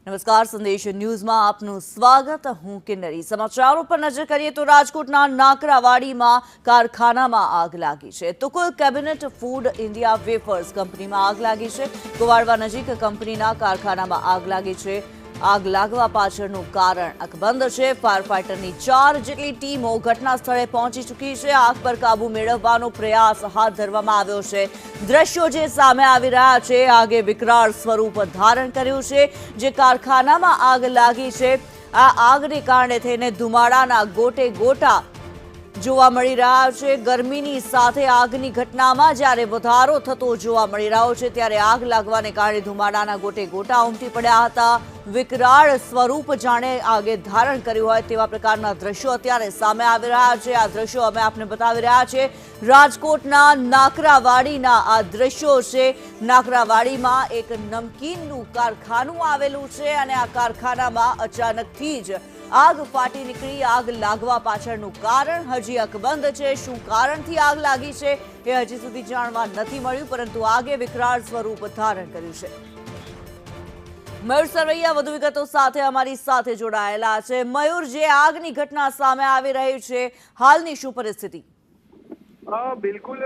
નમસ્કાર, સંદેશ ન્યૂઝમાં આપનું સ્વાગત. હું કિન્નરી. સમાચારો પર નજર કરીએ તો રાજકોટના નાકરાવાડીમાં કારખાનામાં આગ લાગી છે. તુકુલ કેબિનેટ ફૂડ ઇન્ડિયા વેફર્સ કંપનીમાં આગ લાગી છે. કુવાડવા નજીક કંપનીના કારખાનામાં આગ લાગી છે. આગ લાગવા પાછળનું કારણ અકબંધ છે. ફાયર ફાઇટરની 4 જેટલી ટીમો ઘટના સ્થળે પહોંચી ચૂકી છે. આગ પર કાબુ મેળવવાનો પ્રયાસ હાથ ધરવામાં આવ્યો છે. દ્રશ્યો જે સામે આવી રહ્યા છે, આગે વિકરાળ સ્વરૂપ ધારણ કર્યું છે. જે કારખાનામાં આગ લાગી છે, આ આગને કારણે થઈને ધુમાડાના ગોટે ગોટા જોવા મળી રહ્યા છે. ગરમીની સાથે આગની ઘટનામાં જ્યારે વધારો થતો જોવા મળી રહ્યો છે, ત્યારે આગ લાગવાને કારણે ધુમાડાના ગોટે ગોટા ઉમટી પડ્યા હતા. વિકરાળ સ્વરૂપ જાણે આગે ધારણ કર્યું હોય તેવા પ્રકારના દ્રશ્યો અત્યારે સામે આવી રહ્યા છે. આ દ્રશ્યો અમે આપને બતાવી રહ્યા છે. રાજકોટના નાકરાવાડીના આ દ્રશ્યો છે. નાકરાવાડીમાં એક નમકીનનું કારખાનું આવેલું છે અને આ કારખાનામાં અચાનકથી જ આગ ફાટી નીકળી. આગ લાગવા પાછળનું કારણ હજી અકબંધ છે. શું કારણથી આગ લાગી છે એ હજી સુધી જાણવા નથી મળ્યું, પરંતુ આગે વિકરાળ સ્વરૂપ ધારણ કર્યું છે. મયુર સરવૈયા વધુ વિગતો સાથે અમારી સાથે જોડાયેલા છે. મયુર, જે આગની ઘટના સામે આવી રહી છે, હાલની શું પરિસ્થિતિ? બિલકુલ,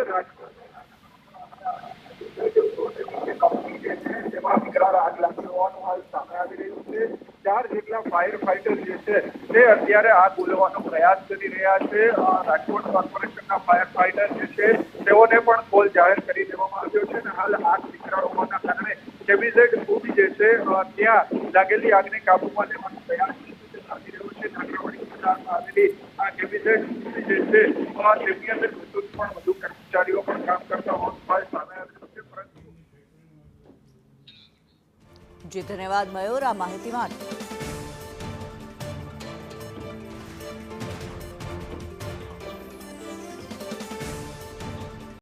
જેમાં વિકરાળ આગ લાગી હોવાનું હાલ સામે આવી રહ્યું છે. 4 જેટલા ફાયર ફાઈટર જે છે તે અત્યારે આગ ઓલવવાનો પ્રયાસ કરી રહ્યા છે. રાજકોટ કોર્પોરેશનના ફાયર ફાઈટર જે છે તેઓને પણ કોલ જાહેર કરી દેવામાં આવ્યો છે અને હાલ આગ વિકરાળ હોવાના કારણે કેબિઝેટ ફૂડ જે છે ત્યાં લાગેલી આગને કાબૂમાં લેવાનો પ્રયાસ ચાલી રહ્યો છે. નાકરાવાડી વિસ્તારમાં આવેલી આ કેબિઝેટ ફૂડ જે છે તેમની અંદર વધુ કર્મચારીઓ પણ કામ કરતા હોવાનું સામે આવ્યું છે. જી ધન્યવાદ મયુર આ માહિતી માટે.